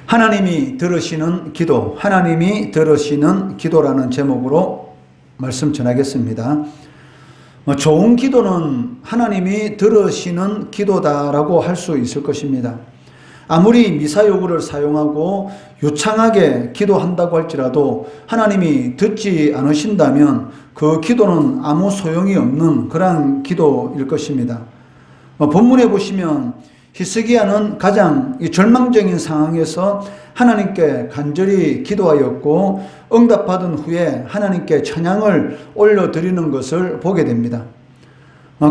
하나님이 들으시는 기도, 하나님이 들으시는 기도라는 제목으로 말씀 전하겠습니다. 좋은 기도는 하나님이 들으시는 기도다라고 할 수 있을 것입니다. 아무리 미사여구를 사용하고 유창하게 기도한다고 할지라도 하나님이 듣지 않으신다면 그 기도는 아무 소용이 없는 그러한 기도일 것입니다. 본문에 보시면 히스기야는 가장 절망적인 상황에서 하나님께 간절히 기도하였고 응답받은 후에 하나님께 찬양을 올려드리는 것을 보게 됩니다.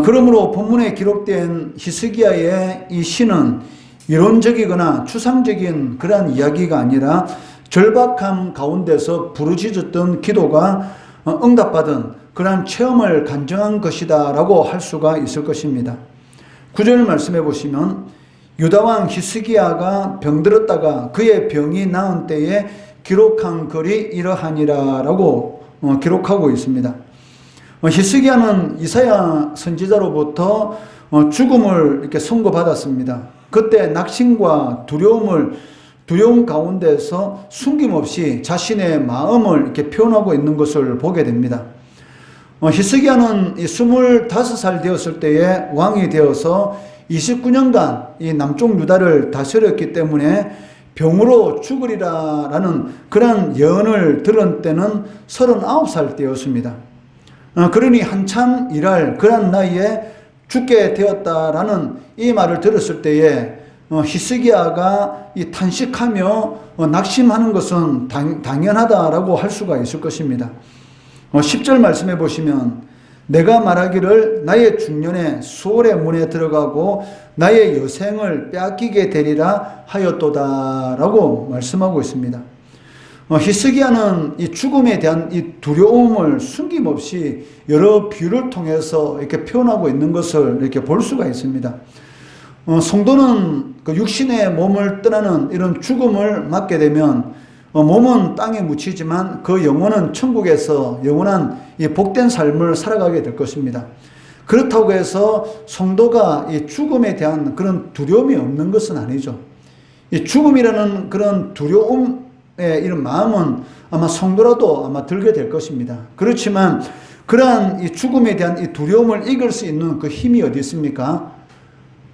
그러므로 본문에 기록된 히스기야의 이 시는 이론적이거나 추상적인 그러한 이야기가 아니라 절박함 가운데서 부르짖었던 기도가 응답받은 그러한 체험을 간증한 것이다 라고 할 수가 있을 것입니다. 9절 말씀해 보시면 유다왕 히스기야가 병들었다가 그의 병이 나은 때에 기록한 글이 이러하니라 라고 기록하고 있습니다. 히스기야는 이사야 선지자로부터 죽음을 이렇게 선고받았습니다. 그때 낙심과 두려움 가운데서 숨김없이 자신의 마음을 이렇게 표현하고 있는 것을 보게 됩니다. 히스기야는 25살 되었을 때에 왕이 되어서 29년간 이 남쪽 유다를 다스렸기 때문에 병으로 죽으리라라는 그런 예언을 들은 때는 39살 때였습니다. 그러니 한참 일할 그런 나이에 죽게 되었다라는 이 말을 들었을 때에 히스기야가 이 탄식하며 낙심하는 것은 당연하다라고 할 수가 있을 것입니다. 10절 말씀해 보시면 내가 말하기를 나의 중년에 수월의 문에 들어가고 나의 여생을 빼앗기게 되리라 하였도다라고 말씀하고 있습니다. 히스기야는 이 죽음에 대한 이 두려움을 숨김없이 여러 비유를 통해서 이렇게 표현하고 있는 것을 이렇게 볼 수가 있습니다. 성도는 그 육신의 몸을 떠나는 이런 죽음을 맞게 되면 몸은 땅에 묻히지만 그 영혼은 천국에서 영원한 이 복된 삶을 살아가게 될 것입니다. 그렇다고 해서 성도가 이 죽음에 대한 그런 두려움이 없는 것은 아니죠. 이 죽음이라는 그런 두려움의 이런 마음은 아마 성도라도 아마 들게 될 것입니다. 그렇지만 그러한 이 죽음에 대한 이 두려움을 이길 수 있는 그 힘이 어디 있습니까?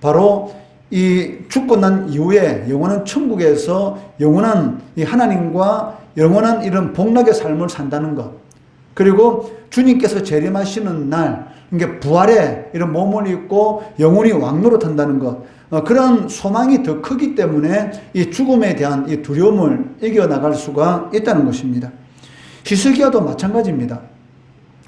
바로 이 죽고 난 이후에 영원한 천국에서 영원한 이 하나님과 영원한 이런 복락의 삶을 산다는 것. 그리고 주님께서 재림하시는 날, 이게 부활의 이런 몸을 입고 영원히 왕노릇한다는 것. 그런 소망이 더 크기 때문에 이 죽음에 대한 이 두려움을 이겨나갈 수가 있다는 것입니다. 히스기야도 마찬가지입니다.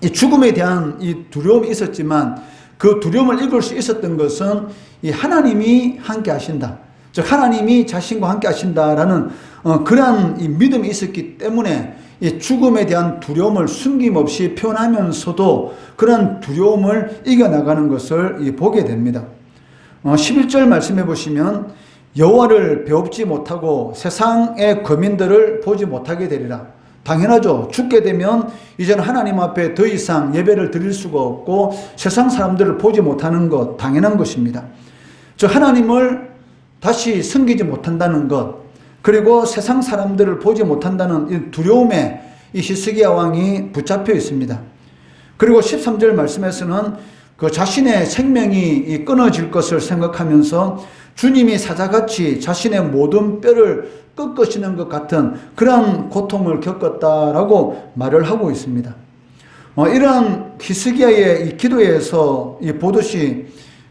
이 죽음에 대한 이 두려움이 있었지만 그 두려움을 이길 수 있었던 것은 이 하나님이 함께 하신다. 즉 하나님이 자신과 함께 하신다라는 그러한 이 믿음이 있었기 때문에 이 죽음에 대한 두려움을 숨김없이 표현하면서도 그런 두려움을 이겨나가는 것을 보게 됩니다. 11절 말씀해 보시면 여호와를 배웁지 못하고 세상의 거민들을 보지 못하게 되리라. 당연하죠. 죽게 되면 이제는 하나님 앞에 더 이상 예배를 드릴 수가 없고 세상 사람들을 보지 못하는 것 당연한 것입니다. 즉 하나님을 다시 섬기지 못한다는 것, 그리고 세상 사람들을 보지 못한다는 이 두려움에 이 히스기야 왕이 붙잡혀 있습니다. 그리고 13절 말씀에서는 그 자신의 생명이 끊어질 것을 생각하면서 주님이 사자같이 자신의 모든 뼈를 꺾으시는 것 같은 그런 고통을 겪었다라고 말을 하고 있습니다. 이러한 히스기야의 이 기도에서 보듯이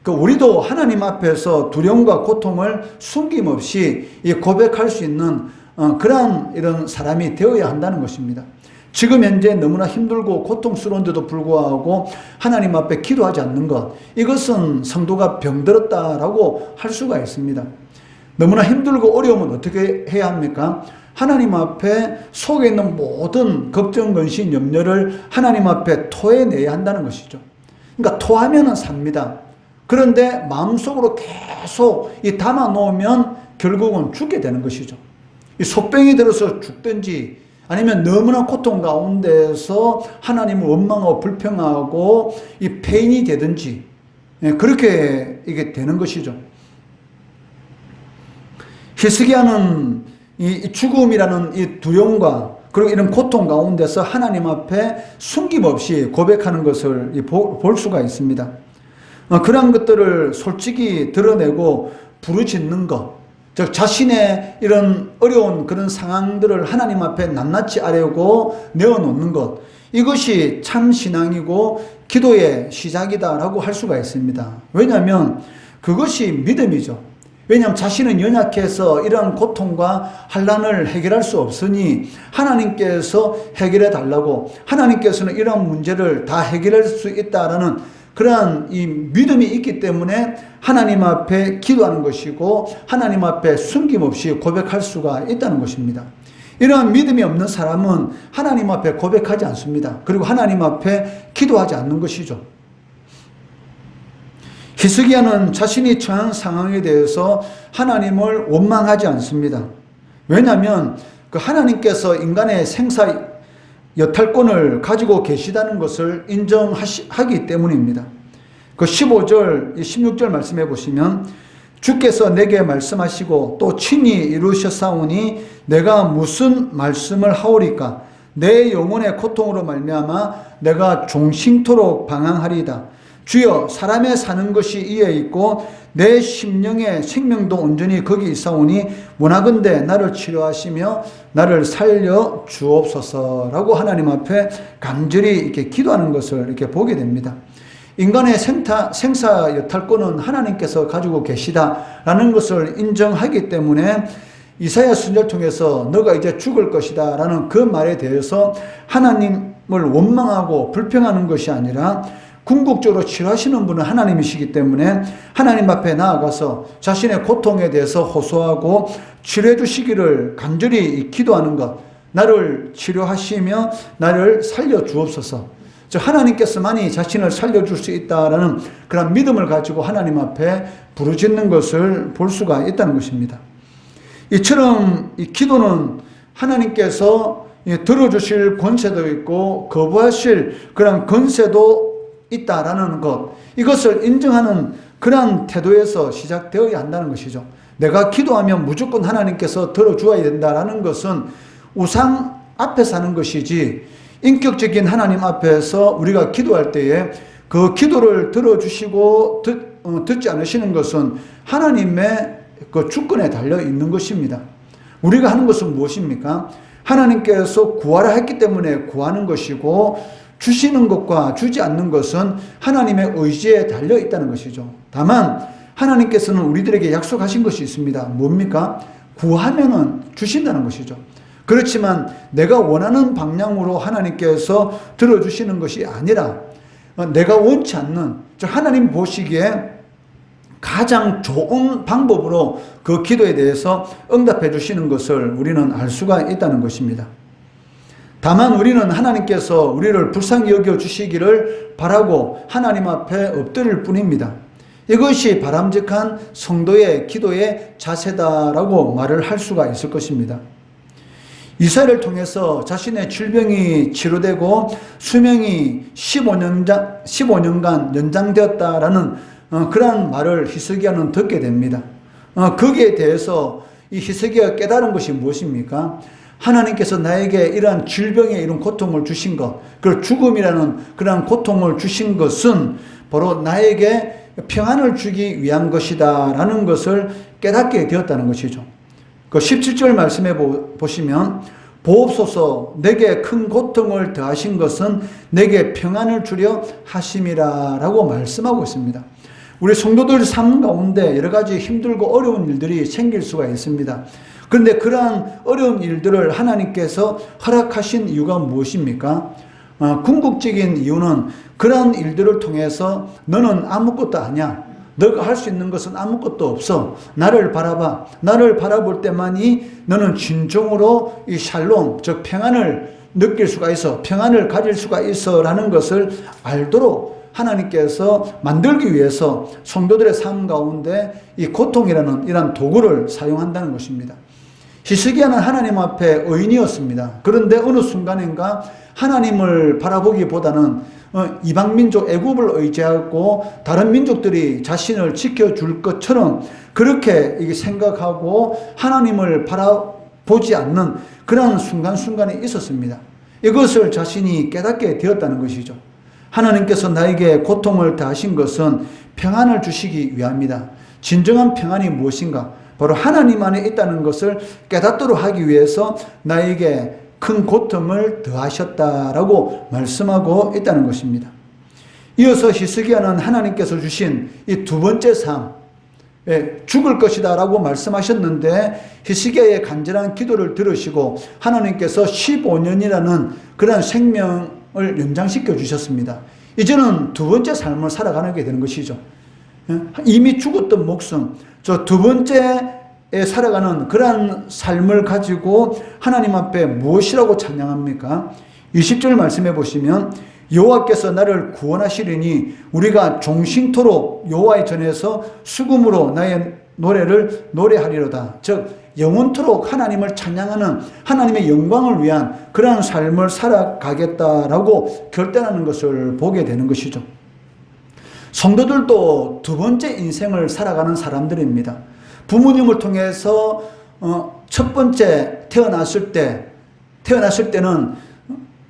우리도 하나님 앞에서 두려움과 고통을 숨김없이 고백할 수 있는 그러한 이런 사람이 되어야 한다는 것입니다. 지금 현재 너무나 힘들고 고통스러운데도 불구하고 하나님 앞에 기도하지 않는 것, 이것은 성도가 병들었다라고 할 수가 있습니다. 너무나 힘들고 어려우면 어떻게 해야 합니까? 하나님 앞에 속에 있는 모든 걱정, 근심, 염려를 하나님 앞에 토해내야 한다는 것이죠. 그러니까 토하면은 삽니다. 그런데 마음속으로 계속 담아놓으면 결국은 죽게 되는 것이죠. 이 속병이 들어서 죽든지 아니면 너무나 고통 가운데서 하나님을 원망하고 불평하고 이 폐인이 되든지 그렇게 이게 되는 것이죠. 히스기야는 이 죽음이라는 이 두려움과 그리고 이런 고통 가운데서 하나님 앞에 숨김없이 고백하는 것을 볼 수가 있습니다. 그런 것들을 솔직히 드러내고 부르짖는 것, 즉 자신의 이런 어려운 그런 상황들을 하나님 앞에 낱낱이 아뢰고 내어놓는 것, 이것이 참 신앙이고 기도의 시작이다라고 할 수가 있습니다. 왜냐하면 그것이 믿음이죠. 왜냐하면 자신은 연약해서 이러한 고통과 환난을 해결할 수 없으니 하나님께서 해결해 달라고, 하나님께서는 이러한 문제를 다 해결할 수 있다라는 그러한 이 믿음이 있기 때문에 하나님 앞에 기도하는 것이고 하나님 앞에 숨김없이 고백할 수가 있다는 것입니다. 이러한 믿음이 없는 사람은 하나님 앞에 고백하지 않습니다. 그리고 하나님 앞에 기도하지 않는 것이죠. 히스기야는 자신이 처한 상황에 대해서 하나님을 원망하지 않습니다. 왜냐하면 그 하나님께서 인간의 생사 여탈권을 가지고 계시다는 것을 인정하기 때문입니다. 그 15절, 16절 말씀해 보시면 주께서 내게 말씀하시고 또 친히 이루셨사오니 내가 무슨 말씀을 하오리까? 내 영혼의 고통으로 말미암아 내가 종신토록 방황하리이다. 주여, 사람의 사는 것이 이에 있고 내 심령의 생명도 온전히 거기 있사오니 원하건대 나를 치료하시며 나를 살려 주옵소서라고 하나님 앞에 간절히 이렇게 기도하는 것을 이렇게 보게 됩니다. 인간의 생사 여탈권은 하나님께서 가지고 계시다라는 것을 인정하기 때문에 이사야 선지자를 통해서 너가 이제 죽을 것이다 라는 그 말에 대해서 하나님을 원망하고 불평하는 것이 아니라 궁극적으로 치료하시는 분은 하나님이시기 때문에 하나님 앞에 나아가서 자신의 고통에 대해서 호소하고 치료해 주시기를 간절히 기도하는 것, 나를 치료하시며 나를 살려 주옵소서. 즉 하나님께서만이 자신을 살려줄 수 있다라는 그런 믿음을 가지고 하나님 앞에 부르짖는 것을 볼 수가 있다는 것입니다. 이처럼 이 기도는 하나님께서 들어주실 권세도 있고 거부하실 그런 권세도 있다라는 것, 이것을 인정하는 그러한 태도에서 시작되어야 한다는 것이죠. 내가 기도하면 무조건 하나님께서 들어주어야 된다라는 것은 우상 앞에 사는 것이지, 인격적인 하나님 앞에서 우리가 기도할 때에 그 기도를 들어주시고 듣지 않으시는 것은 하나님의 그 주권에 달려 있는 것입니다. 우리가 하는 것은 무엇입니까? 하나님께서 구하라 했기 때문에 구하는 것이고, 주시는 것과 주지 않는 것은 하나님의 의지에 달려 있다는 것이죠. 다만 하나님께서는 우리들에게 약속하신 것이 있습니다. 뭡니까? 구하면은 주신다는 것이죠. 그렇지만 내가 원하는 방향으로 하나님께서 들어주시는 것이 아니라 내가 원치 않는, 즉 하나님 보시기에 가장 좋은 방법으로 그 기도에 대해서 응답해 주시는 것을 우리는 알 수가 있다는 것입니다. 다만 우리는 하나님께서 우리를 불쌍히 여겨 주시기를 바라고 하나님 앞에 엎드릴 뿐입니다. 이것이 바람직한 성도의 기도의 자세다라고 말을 할 수가 있을 것입니다. 이사야를 통해서 자신의 질병이 치료되고 수명이 15년간 연장되었다라는 그러한 말을 히스기야는 듣게 됩니다. 거기에 대해서 이 히스기야가 깨달은 것이 무엇입니까? 하나님께서 나에게 이러한 질병의 이런 고통을 주신 것, 그 죽음이라는 그러한 고통을 주신 것은 바로 나에게 평안을 주기 위한 것이다 라는 것을 깨닫게 되었다는 것이죠. 그 17절 말씀해 보시면 보옵소서 내게 큰 고통을 더하신 것은 내게 평안을 주려 하심이라 라고 말씀하고 있습니다. 우리 성도들 삶 가운데 여러 가지 힘들고 어려운 일들이 생길 수가 있습니다. 그런데 그러한 어려운 일들을 하나님께서 허락하신 이유가 무엇입니까? 궁극적인 이유는 그러한 일들을 통해서 너는 아무것도 아니야. 너가 할 수 있는 것은 아무것도 없어. 나를 바라봐. 나를 바라볼 때만이 너는 진정으로 이 샬롬, 즉 평안을 느낄 수가 있어. 평안을 가질 수가 있어. 라는 것을 알도록 하나님께서 만들기 위해서 성도들의 삶 가운데 이 고통이라는 이런 도구를 사용한다는 것입니다. 히스기야는 하나님 앞에 의인이었습니다. 그런데 어느 순간인가 하나님을 바라보기보다는 이방 민족 애굽을 의지하고 다른 민족들이 자신을 지켜줄 것처럼 그렇게 생각하고 하나님을 보지 않는 그런 순간순간이 있었습니다. 이것을 자신이 깨닫게 되었다는 것이죠. 하나님께서 나에게 고통을 더하신 것은 평안을 주시기 위함이다. 진정한 평안이 무엇인가? 바로 하나님 안에 있다는 것을 깨닫도록 하기 위해서 나에게 큰 고통을 더하셨다라고 말씀하고 있다는 것입니다. 이어서 히스기야는 하나님께서 주신 이 두 번째 삶, 죽을 것이다 라고 말씀하셨는데 히스기야의 간절한 기도를 들으시고 하나님께서 15년이라는 그런 생명을 연장시켜 주셨습니다. 이제는 두 번째 삶을 살아가게 되는 것이죠. 이미 죽었던 목숨, 저 두 번째에 살아가는 그러한 삶을 가지고 하나님 앞에 무엇이라고 찬양합니까? 20절 말씀해 보시면 여호와께서 나를 구원하시리니 우리가 종신토록 여호와의 전에서 수금으로 나의 노래를 노래하리로다. 즉 영원토록 하나님을 찬양하는 하나님의 영광을 위한 그러한 삶을 살아가겠다라고 결단하는 것을 보게 되는 것이죠. 성도들도 두 번째 인생을 살아가는 사람들입니다. 부모님을 통해서 첫 번째 태어났을 때는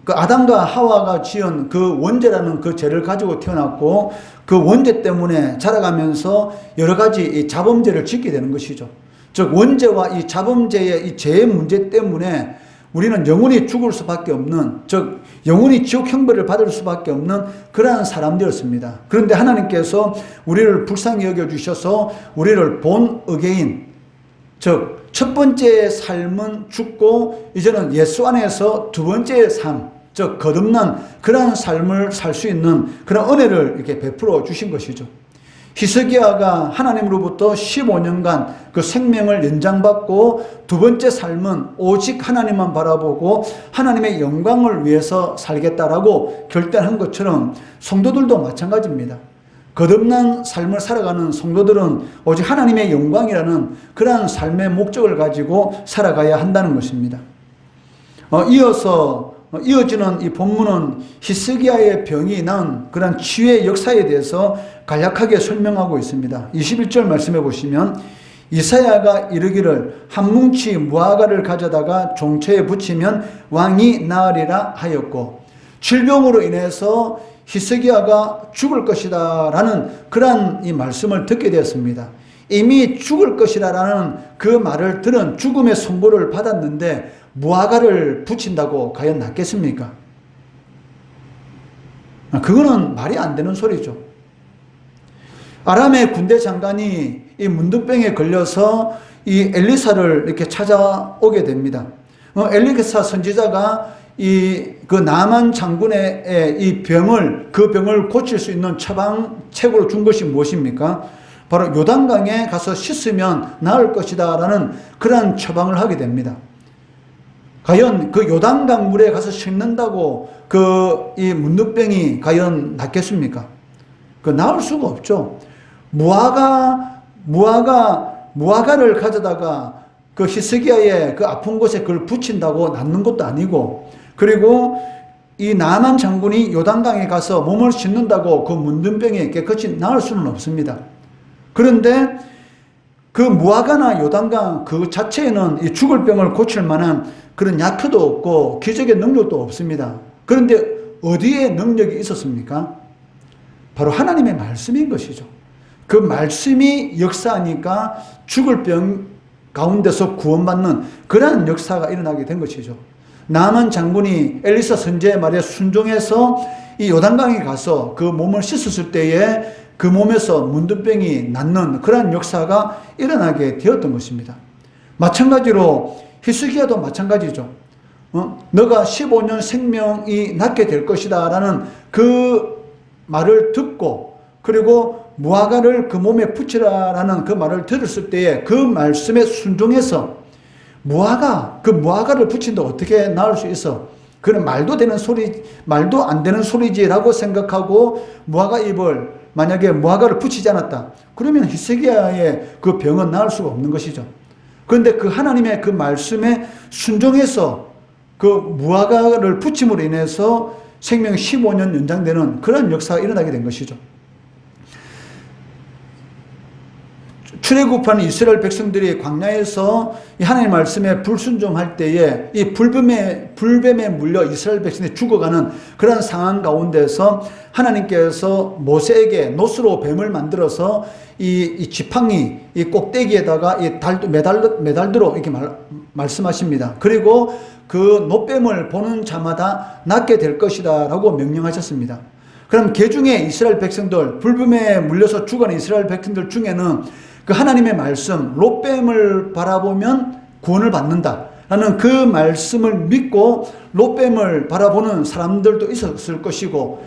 그 아담과 하와가 지은 그 원죄라는 그 죄를 가지고 태어났고 그 원죄 때문에 자라가면서 여러 가지 이 자범죄를 짓게 되는 것이죠. 즉 원죄와 이 자범죄의 이 죄의 문제 때문에 우리는 영원히 죽을 수밖에 없는, 즉 영원히 지옥 형벌을 받을 수밖에 없는 그러한 사람들이었습니다. 그런데 하나님께서 우리를 불쌍히 여겨주셔서 우리를 본 어게인, 즉 첫 번째 삶은 죽고 이제는 예수 안에서 두 번째 삶, 즉 거듭난 그러한 삶을 살 수 있는 그런 은혜를 이렇게 베풀어 주신 것이죠. 히스기야가 하나님으로부터 15년간 그 생명을 연장받고 두 번째 삶은 오직 하나님만 바라보고 하나님의 영광을 위해서 살겠다라고 결단한 것처럼 성도들도 마찬가지입니다. 거듭난 삶을 살아가는 성도들은 오직 하나님의 영광이라는 그러한 삶의 목적을 가지고 살아가야 한다는 것입니다. 이어지는 이 본문은 히스기야의 병이 난 그런 치유의 역사에 대해서 간략하게 설명하고 있습니다. 21절 말씀해 보시면 이사야가 이르기를 한 뭉치 무화과를 가져다가 종처에 붙이면 왕이 나으리라 하였고, 질병으로 인해서 히스기야가 죽을 것이다 라는 그러한 이 말씀을 듣게 되었습니다. 이미 죽을 것이다 라는 그 말을 들은 죽음의 선고를 받았는데 무화과를 붙인다고 과연 낫겠습니까? 그거는 말이 안 되는 소리죠. 아람의 군대 장관이 이 문둥병에 걸려서 이 엘리사를 이렇게 찾아오게 됩니다. 엘리사 선지자가 그 나만 장군의 이 그 병을 고칠 수 있는 처방책으로 준 것이 무엇입니까? 바로 요단강에 가서 씻으면 나을 것이다 라는 그러한 처방을 하게 됩니다. 과연 그 요단강 물에 가서 씻는다고 이 문둥병이 과연 낫겠습니까? 나을 수가 없죠. 무화과를 가져다가 그 히스기야의 그 아픈 곳에 그걸 붙인다고 낫는 것도 아니고, 그리고 이 나만 장군이 요단강에 가서 몸을 씻는다고 그 문둥병이 깨끗이 나을 수는 없습니다. 그런데 그 무화과나 요단강 그 자체에는 이 죽을 병을 고칠 만한 그런 약효도 없고 기적의 능력도 없습니다. 그런데 어디에 능력이 있었습니까? 바로 하나님의 말씀인 것이죠. 그 말씀이 역사하니까 죽을 병 가운데서 구원받는 그러한 역사가 일어나게 된 것이죠. 나만 장군이 엘리사 선지자의 말에 순종해서 이 요단강에 가서 그 몸을 씻었을 때에 그 몸에서 문둥병이 낫는 그러한 역사가 일어나게 되었던 것입니다. 마찬가지로 히스기야도 마찬가지죠. 너가 15년 생명이 낫게 될 것이다 라는 그 말을 듣고, 그리고 무화과를 그 몸에 붙이라라는 그 말을 들었을 때에 그 말씀에 순종해서 무화과를 붙인다 어떻게 나을 수 있어? 그런 말도 안 되는 소리지라고 생각하고 무화과 잎을 만약에 무화과를 붙이지 않았다. 그러면 히스기야의 그 병은 나을 수가 없는 것이죠. 그런데 그 하나님의 그 말씀에 순종해서 그 무화과를 붙임으로 인해서 생명이 15년 연장되는 그런 역사가 일어나게 된 것이죠. 출애굽하는 이스라엘 백성들이 광야에서 이 하나님 말씀에 불순종할 때에 이 불뱀에 물려 이스라엘 백성이 죽어가는 그런 상황 가운데서 하나님께서 모세에게 놋으로 뱀을 만들어서 이 지팡이 이 꼭대기에다가 이 매달도록 이렇게 말씀하십니다. 그리고 그 놋뱀을 보는 자마다 낫게 될 것이다 라고 명령하셨습니다. 그럼 개중에 이스라엘 백성들, 불뱀에 물려서 죽어가는 이스라엘 백성들 중에는 그 하나님의 말씀, 롯뱀을 바라보면 구원을 받는다 라는 그 말씀을 믿고 롯뱀을 바라보는 사람들도 있었을 것이고,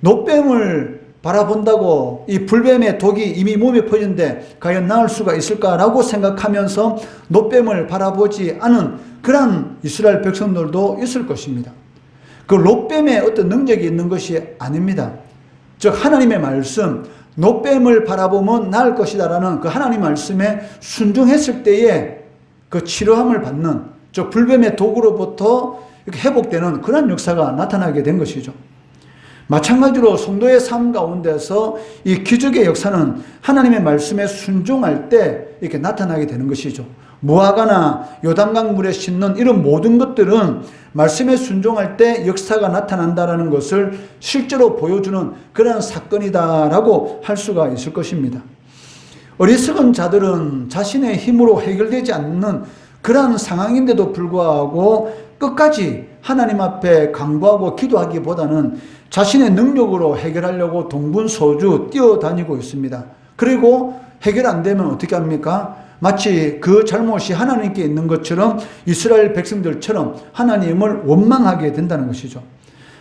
롯뱀을 바라본다고 이 불뱀의 독이 이미 몸에 퍼졌는데 과연 나을 수가 있을까라고 생각하면서 롯뱀을 바라보지 않은 그런 이스라엘 백성들도 있을 것입니다. 그 롯뱀에 어떤 능력이 있는 것이 아닙니다. 즉 하나님의 말씀, 놋뱀을 바라보면 나을 것이다 라는 그 하나님 말씀에 순종했을 때에 그 치료함을 받는, 즉 불뱀의 독으로부터 이렇게 회복되는 그런 역사가 나타나게 된 것이죠. 마찬가지로 성도의 삶 가운데서 이 기적의 역사는 하나님의 말씀에 순종할 때 이렇게 나타나게 되는 것이죠. 무화과나 요단강 물에 씻는 이런 모든 것들은 말씀에 순종할 때 역사가 나타난다라는 것을 실제로 보여주는 그런 사건이다라고 할 수가 있을 것입니다. 어리석은 자들은 자신의 힘으로 해결되지 않는 그런 상황인데도 불구하고 끝까지 하나님 앞에 간구하고 기도하기보다는 자신의 능력으로 해결하려고 동분서주 뛰어다니고 있습니다. 그리고 해결 안 되면 어떻게 합니까? 마치 그 잘못이 하나님께 있는 것처럼 이스라엘 백성들처럼 하나님을 원망하게 된다는 것이죠.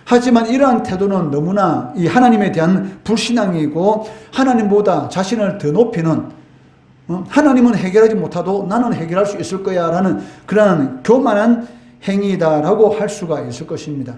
하지만 이러한 태도는 너무나 이 하나님에 대한 불신앙이고 하나님보다 자신을 더 높이는, 하나님은 해결하지 못하도 나는 해결할 수 있을 거야 라는 그러한 교만한 행위다라고 할 수가 있을 것입니다.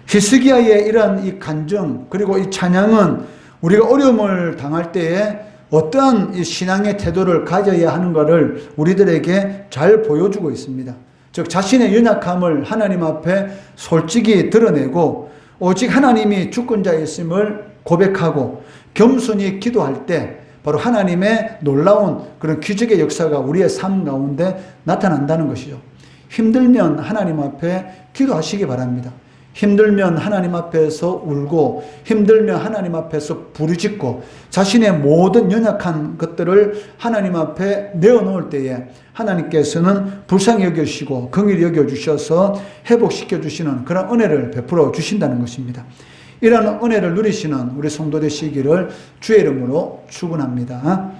히스기야의 이러한 이 간증 그리고 이 찬양은 우리가 어려움을 당할 때에 어떠한 이 신앙의 태도를 가져야 하는가를 우리들에게 잘 보여주고 있습니다. 즉 자신의 연약함을 하나님 앞에 솔직히 드러내고 오직 하나님이 주권자이심을 고백하고 겸손히 기도할 때 바로 하나님의 놀라운 그런 기적의 역사가 우리의 삶 가운데 나타난다는 것이죠. 힘들면 하나님 앞에 기도하시기 바랍니다. 힘들면 하나님 앞에서 울고, 힘들면 하나님 앞에서 부르짖고, 자신의 모든 연약한 것들을 하나님 앞에 내어놓을 때에 하나님께서는 불쌍히 여겨주시고 긍휼히 여겨주셔서 회복시켜 주시는 그런 은혜를 베풀어 주신다는 것입니다. 이러한 은혜를 누리시는 우리 성도 되시기를 주의 이름으로 축원합니다.